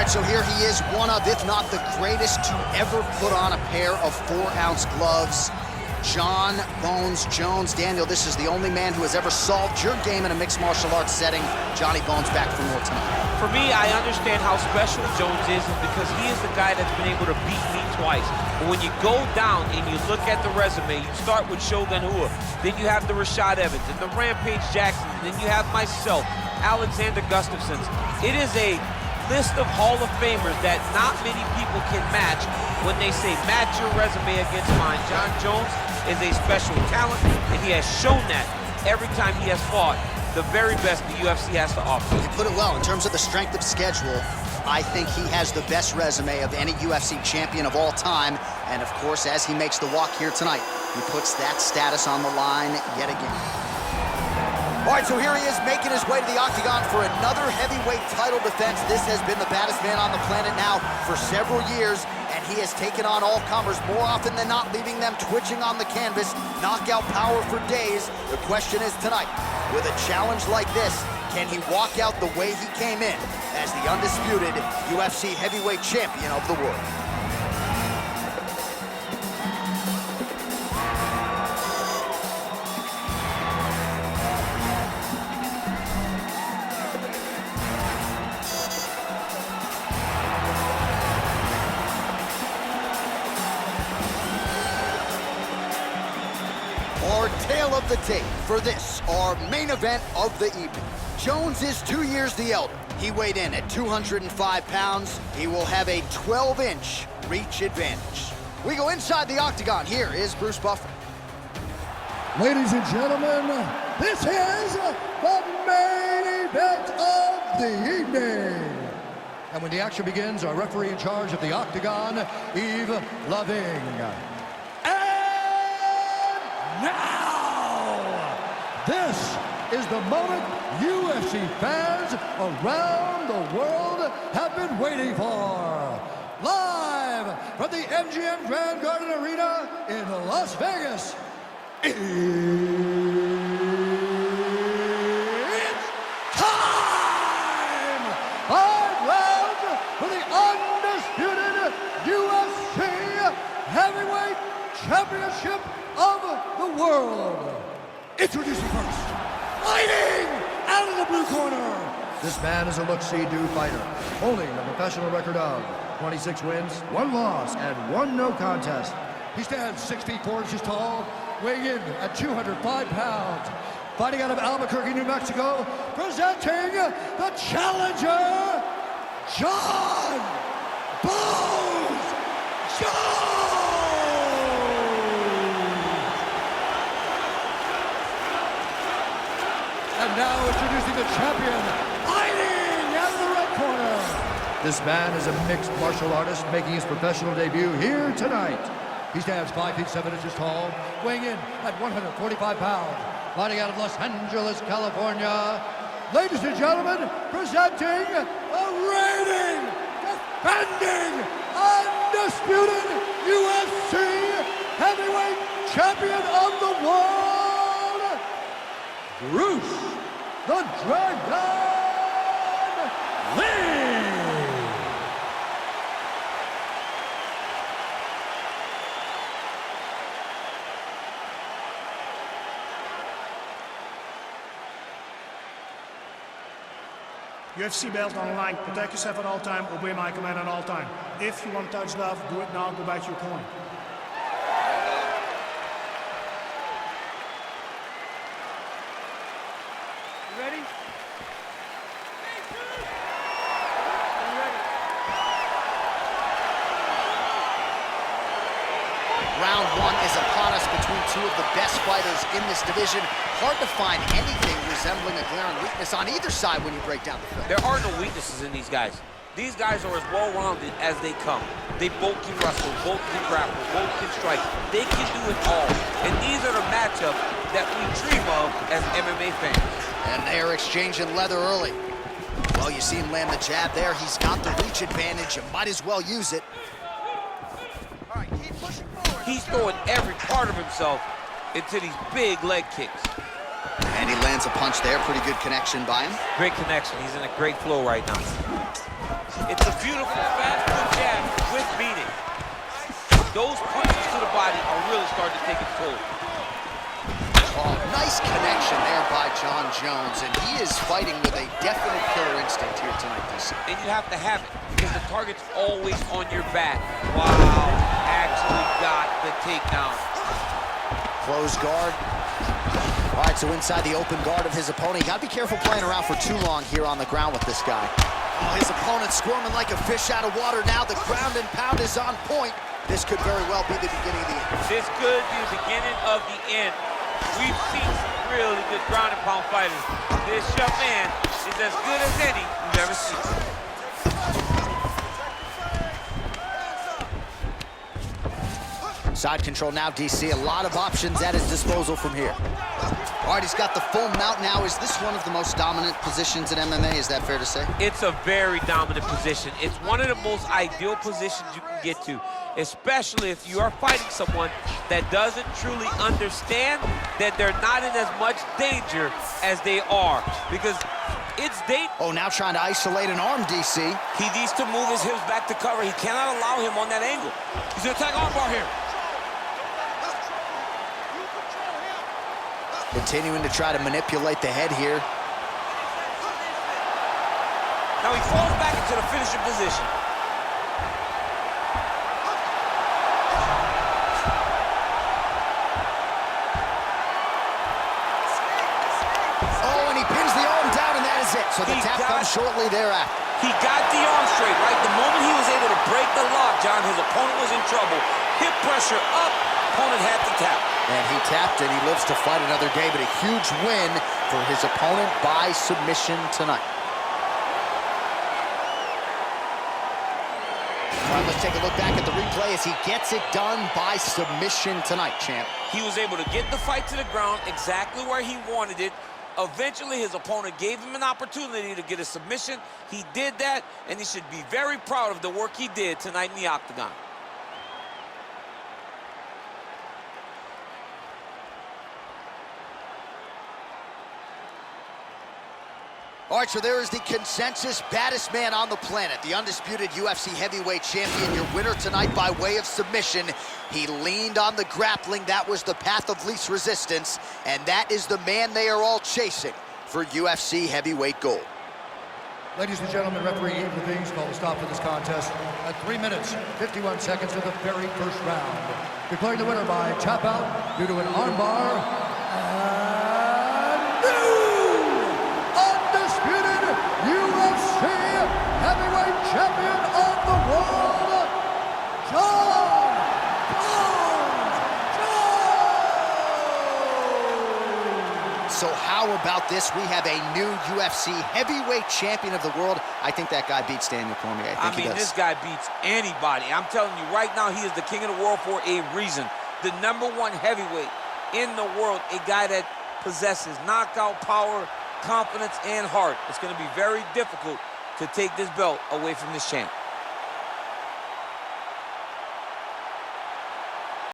right, so here he is, one of, if not the greatest to ever put on a pair of 4-ounce gloves. Jon Bones Jones. Daniel, this is the only man who has ever solved your game in a mixed martial arts setting. Johnny Bones back for more tonight. For me, I understand how special Jones is because he is the guy that's been able to beat me twice. But when you go down and you look at the resume, you start with Shogun Rua, then you have the Rashad Evans and the Rampage Jackson, and then you have myself, Alexander Gustafsson. It is a list of Hall of Famers that not many people can match when they say match your resume against mine. Jon Jones is a special talent, and he has shown that every time he has fought the very best the UFC has to offer. You put it well. In terms of the strength of schedule, I think he has the best resume of any UFC champion of all time. And of course, as he makes the walk here tonight, he puts that status on the line yet again. All right, so here he is making his way to the octagon for another heavyweight title defense. This has been the baddest man on the planet now for several years, and he has taken on all comers more often than not, leaving them twitching on the canvas, knockout power for days. The question is tonight, with a challenge like this, can he walk out the way he came in as the undisputed UFC heavyweight champion of the world? Our tale of the tape for this, our main event of the evening. Jones is 2 years the elder. He weighed in at 205 pounds. He will have a 12-inch reach advantage. We go inside the octagon. Here is Bruce Buffer. Ladies and gentlemen, this is the main event of the evening. And when the action begins, our referee in charge of the octagon, Yves Lavigne. Now, this is the moment UFC fans around the world have been waiting for. Live from the MGM Grand Garden Arena in Las Vegas, it's time! 5 rounds for the undisputed UFC Heavyweight Championship of the world. Introducing first, fighting out of the blue corner. This man is a look-see-do fighter, holding a professional record of 26 wins, 1 loss, and 1 no contest. He stands 6 feet 4 inches tall, weighing in at 205 pounds. Fighting out of Albuquerque, New Mexico, presenting the challenger, Jon Bones Jones. And now introducing the champion, fighting out of the red corner. This man is a mixed martial artist making his professional debut here tonight. He stands 5 feet 7 inches tall, weighing in at 145 pounds. Fighting out of Los Angeles, California. Ladies and gentlemen, presenting the reigning, defending, undisputed UFC heavyweight champion of the world, Bruce the Dragon Lee! UFC belt on the line. Protect yourself at all time. Obey my command at all time. If you want to touch love, do it now. Go back to your corner. You ready? Round 1 is upon us between 2 of the best fighters in this division. Hard to find anything resembling a glaring weakness on either side when you break down the film. There are no weaknesses in these guys. These guys are as well-rounded as they come. They both can wrestle, both can grapple, both can strike. They can do it all. And these are the matchups that we dream of as MMA fans. And they are exchanging leather early. Well, you see him land the jab there. He's got the reach advantage. You might as well use it. All right, keep pushing forward. He's throwing every part of himself into these big leg kicks. And And he lands a punch there. Pretty good connection by him. Great connection. He's in a great flow right now. It's a beautiful fast foot jab with meaning. Those punches to the body are really starting to take its toll. Oh, nice connection there by John Jones, and he is fighting with a definite killer instinct here tonight, DC. And you have to have it, because the target's always on your back. Wow, actually got the takedown. Close guard. All right, so inside the open guard of his opponent. You gotta be careful playing around for too long here on the ground with this guy. Oh, his opponent squirming like a fish out of water now. The ground and pound is on point. This could very well be the beginning of the end. This could be the beginning of the end. We've seen some really good ground and pound fighters. This young man is as good as any we've ever seen. Side control now, DC. A lot of options at his disposal from here. All right, he's got the full mount now. Is this one of the most dominant positions in MMA? Is that fair to say? It's a very dominant position. It's one of the most ideal positions you can get to, especially if you are fighting someone that doesn't truly understand that they're not in as much danger as they are. Because it's dangerous. Oh, now trying to isolate an arm, DC. He needs to move his hips back to cover. He cannot allow him on that angle. He's gonna attack armbar here. Continuing to try to manipulate the head here. Now he falls back into the finishing position. Oh, and he pins the arm down, and that is it. So the tap comes shortly thereafter. He got the arm straight, right? The moment he was able to break the lock, John, his opponent was in trouble. Hip pressure up, opponent had to tap. And he tapped, and he lives to fight another day, but a huge win for his opponent by submission tonight. All right, let's take a look back at the replay as he gets it done by submission tonight, champ. He was able to get the fight to the ground exactly where he wanted it. Eventually, his opponent gave him an opportunity to get a submission. He did that, and he should be very proud of the work he did tonight in the octagon. All right, so there is the consensus baddest man on the planet, the undisputed UFC heavyweight champion, your winner tonight by way of submission. He leaned on the grappling. That was the path of least resistance, and that is the man they are all chasing for UFC heavyweight gold. Ladies and gentlemen, referee Ian Levines called a stop to this contest at 3 minutes, 51 seconds of the very first round. Declaring the winner by tap out due to an armbar. UFC heavyweight champion of the world, John Jones! So how about this? We have a new UFC heavyweight champion of the world. I think that guy beats Daniel Cormier. I mean, this guy beats anybody. I'm telling you right now, he is the king of the world for a reason. The #1 heavyweight in the world, a guy that possesses knockout power, confidence, and heart. It's going to be very difficult to take this belt away from this champ.